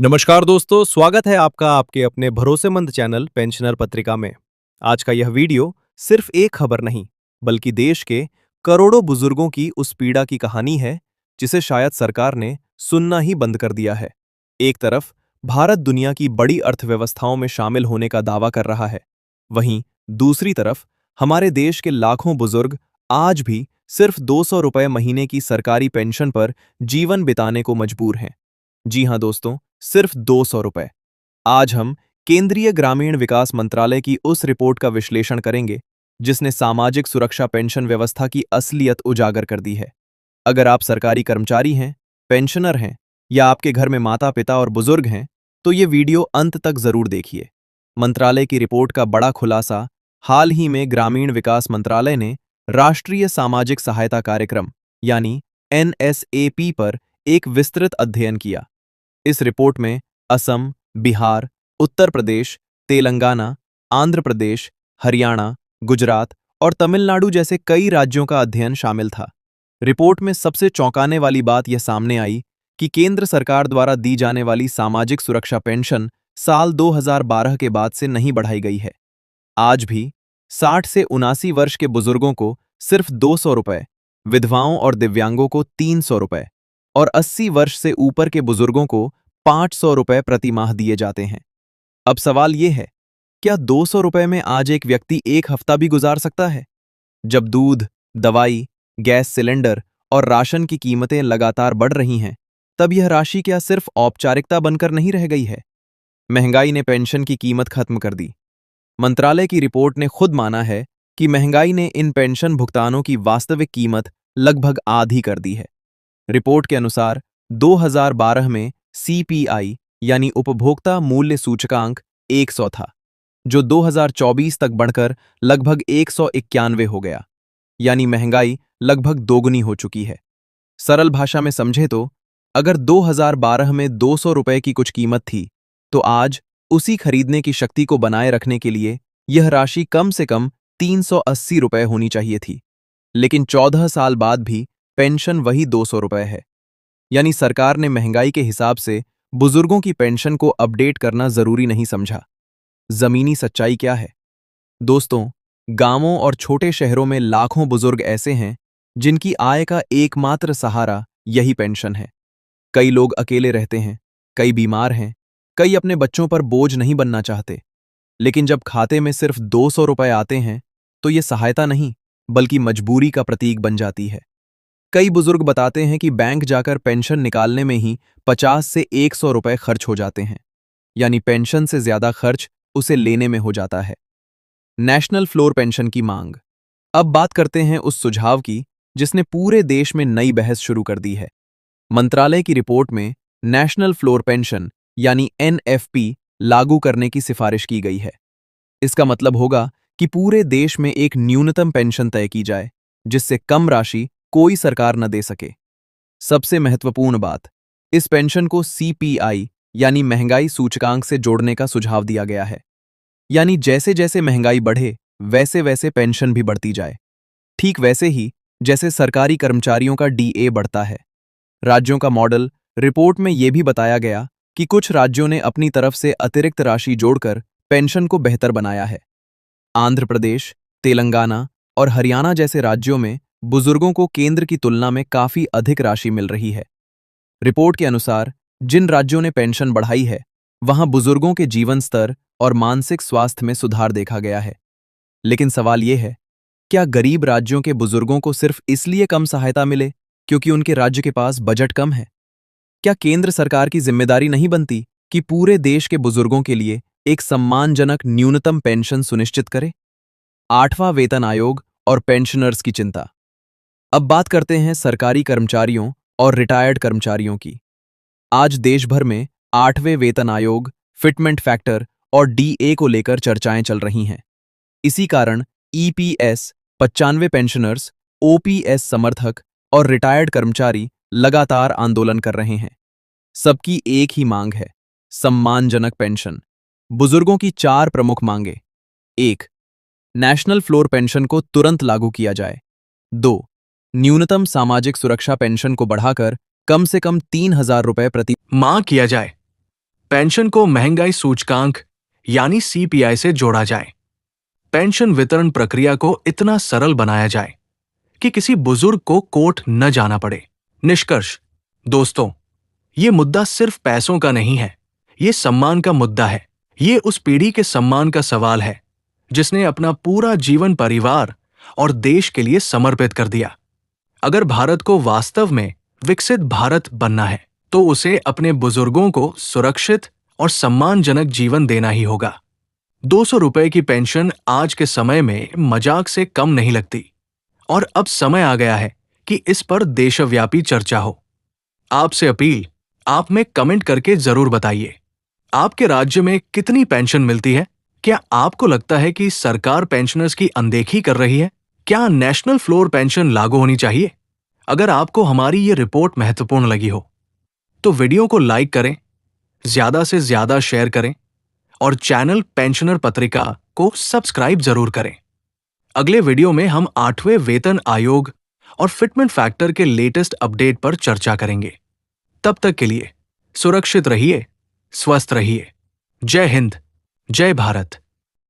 नमस्कार दोस्तों, स्वागत है आपका आपके अपने भरोसेमंद चैनल पेंशनर पत्रिका में। आज का यह वीडियो सिर्फ एक खबर नहीं, बल्कि देश के करोड़ों बुजुर्गों की उस पीड़ा की कहानी है, जिसे शायद सरकार ने सुनना ही बंद कर दिया है। एक तरफ भारत दुनिया की बड़ी अर्थव्यवस्थाओं में शामिल होने का दावा कर रहा है, वहीं दूसरी तरफ हमारे देश के लाखों बुजुर्ग आज भी सिर्फ 200 रुपए महीने की सरकारी पेंशन पर जीवन बिताने को मजबूर हैं। जी हां दोस्तों, सिर्फ 200 रुपए। आज हम केंद्रीय ग्रामीण विकास मंत्रालय की उस रिपोर्ट का विश्लेषण करेंगे, जिसने सामाजिक सुरक्षा पेंशन व्यवस्था की असलियत उजागर कर दी है। अगर आप सरकारी कर्मचारी हैं, पेंशनर हैं या आपके घर में माता-पिता और बुजुर्ग हैं, तो ये वीडियो अंत तक जरूर देखिए। मंत्रालय की रिपोर्ट का बड़ा खुलासा। हाल ही में ग्रामीण विकास मंत्रालय ने राष्ट्रीय सामाजिक सहायता कार्यक्रम यानी एनएसएपी पर एक विस्तृत अध्ययन किया। इस रिपोर्ट में असम, बिहार, उत्तर प्रदेश, तेलंगाना, आंध्र प्रदेश, हरियाणा, गुजरात और तमिलनाडु जैसे कई राज्यों का अध्ययन शामिल था। रिपोर्ट में सबसे चौंकाने वाली बात यह सामने आई कि केंद्र सरकार द्वारा दी जाने वाली सामाजिक सुरक्षा पेंशन साल 2012 के बाद से नहीं बढ़ाई गई है। आज भी 60 से 79 वर्ष के बुजुर्गों को सिर्फ 200 रुपए, विधवाओं और दिव्यांगों को 300 रुपए और 80 वर्ष से ऊपर के बुजुर्गों को 500 रुपए प्रति माह दिए जाते हैं। अब सवाल यह है, क्या 200 रुपए में आज एक व्यक्ति एक हफ्ता भी गुजार सकता है? जब दूध, दवाई, गैस सिलेंडर और राशन की कीमतें लगातार बढ़ रही हैं, तब यह राशि क्या सिर्फ औपचारिकता बनकर नहीं रह गई है? महंगाई ने पेंशन की कीमत खत्म कर दी। मंत्रालय की रिपोर्ट ने खुद माना है कि महंगाई ने इन पेंशन भुगतानों की वास्तविक कीमत लगभग आधी कर दी है। रिपोर्ट के अनुसार 2012 में सीपीआई यानी उपभोक्ता मूल्य सूचकांक 100 था, जो 2024 तक बढ़कर लगभग 191 हो गया, यानी महंगाई लगभग दोगुनी हो चुकी है। सरल भाषा में समझे तो अगर 2012 में 200 रुपए की कुछ कीमत थी, तो आज उसी खरीदने की शक्ति को बनाए रखने के लिए यह राशि कम से कम 380 रुपए होनी चाहिए थी। लेकिन 14 साल बाद भी पेंशन वही 200 रुपए है। यानी सरकार ने महंगाई के हिसाब से बुजुर्गों की पेंशन को अपडेट करना जरूरी नहीं समझा। जमीनी सच्चाई क्या है? दोस्तों, गांवों और छोटे शहरों में लाखों बुजुर्ग ऐसे हैं जिनकी आय का एकमात्र सहारा यही पेंशन है। कई लोग अकेले रहते हैं, कई बीमार हैं, कई अपने बच्चों पर बोझ नहीं बनना चाहते। लेकिन जब खाते में सिर्फ 200 रुपए आते हैं, तो ये सहायता नहीं, बल्कि मजबूरी का प्रतीक बन जाती है। कई बुजुर्ग बताते हैं कि बैंक जाकर पेंशन निकालने में ही 50 से 100 रुपए खर्च हो जाते हैं, यानी पेंशन से ज्यादा खर्च उसे लेने में हो जाता है। नेशनल फ्लोर पेंशन की मांग। अब बात करते हैं उस सुझाव की जिसने पूरे देश में नई बहस शुरू कर दी है। मंत्रालय की रिपोर्ट में नेशनल फ्लोर पेंशन यानी एनएफपी लागू करने की सिफारिश की गई है। इसका मतलब होगा कि पूरे देश में एक न्यूनतम पेंशन तय की जाए, जिससे कम राशि कोई सरकार न दे सके। सबसे महत्वपूर्ण बात, इस पेंशन को सीपीआई यानी महंगाई सूचकांक से जोड़ने का सुझाव दिया गया है। यानी जैसे जैसे महंगाई बढ़े, वैसे वैसे पेंशन भी बढ़ती जाए। ठीक वैसे ही जैसे सरकारी कर्मचारियों का डीए बढ़ता है। राज्यों का मॉडल। रिपोर्ट में यह भी बताया गया कि कुछ राज्यों ने अपनी तरफ से अतिरिक्त राशि जोड़कर पेंशन को बेहतर बनाया है। आंध्र प्रदेश, तेलंगाना और हरियाणा जैसे राज्यों में बुजुर्गों को केंद्र की तुलना में काफी अधिक राशि मिल रही है। रिपोर्ट के अनुसार जिन राज्यों ने पेंशन बढ़ाई है, वहां बुजुर्गों के जीवन स्तर और मानसिक स्वास्थ्य में सुधार देखा गया है। लेकिन सवाल यह है, क्या गरीब राज्यों के बुजुर्गों को सिर्फ इसलिए कम सहायता मिले क्योंकि उनके राज्य के पास बजट कम है? क्या केंद्र सरकार की जिम्मेदारी नहीं बनती कि पूरे देश के बुजुर्गों के लिए एक सम्मानजनक न्यूनतम पेंशन सुनिश्चित करे? 8वां वेतन आयोग और पेंशनर्स की चिंता। अब बात करते हैं सरकारी कर्मचारियों और रिटायर्ड कर्मचारियों की। आज देश भर में 8वें वेतन आयोग, फिटमेंट फैक्टर और डीए को लेकर चर्चाएं चल रही हैं। इसी कारण ईपीएस, 95 पेंशनर्स, ओपीएस समर्थक और रिटायर्ड कर्मचारी लगातार आंदोलन कर रहे हैं। सबकी एक ही मांग है, सम्मानजनक पेंशन। बुजुर्गों की 4 प्रमुख मांगे। 1. नेशनल फ्लोर पेंशन को तुरंत लागू किया जाए। 2. न्यूनतम सामाजिक सुरक्षा पेंशन को बढ़ाकर कम से कम 3000 रुपए प्रति माह किया जाए। पेंशन को महंगाई सूचकांक यानी सीपीआई से जोड़ा जाए। पेंशन वितरण प्रक्रिया को इतना सरल बनाया जाए कि किसी बुजुर्ग को कोर्ट न जाना पड़े। निष्कर्ष दोस्तों, ये मुद्दा सिर्फ पैसों का नहीं है, ये सम्मान का मुद्दा है। ये उस पीढ़ी के सम्मान का सवाल है जिसने अपना पूरा जीवन परिवार और देश के लिए समर्पित कर दिया। अगर भारत को वास्तव में विकसित भारत बनना है तो उसे अपने बुजुर्गों को सुरक्षित और सम्मानजनक जीवन देना ही होगा। 200 रुपए की पेंशन आज के समय में मजाक से कम नहीं लगती और अब समय आ गया है कि इस पर देशव्यापी चर्चा हो। आपसे अपील, आप में कमेंट करके जरूर बताइए, आपके राज्य में कितनी पेंशन मिलती है? क्या आपको लगता है कि सरकार पेंशनर्स की अनदेखी कर रही है? क्या नेशनल फ्लोर पेंशन लागू होनी चाहिए? अगर आपको हमारी ये रिपोर्ट महत्वपूर्ण लगी हो तो वीडियो को लाइक करें, ज्यादा से ज्यादा शेयर करें और चैनल पेंशनर पत्रिका को सब्सक्राइब जरूर करें। अगले वीडियो में हम 8वें वेतन आयोग और फिटमेंट फैक्टर के लेटेस्ट अपडेट पर चर्चा करेंगे। तब तक के लिए सुरक्षित रहिए, स्वस्थ रहिए। जय हिंद, जय भारत।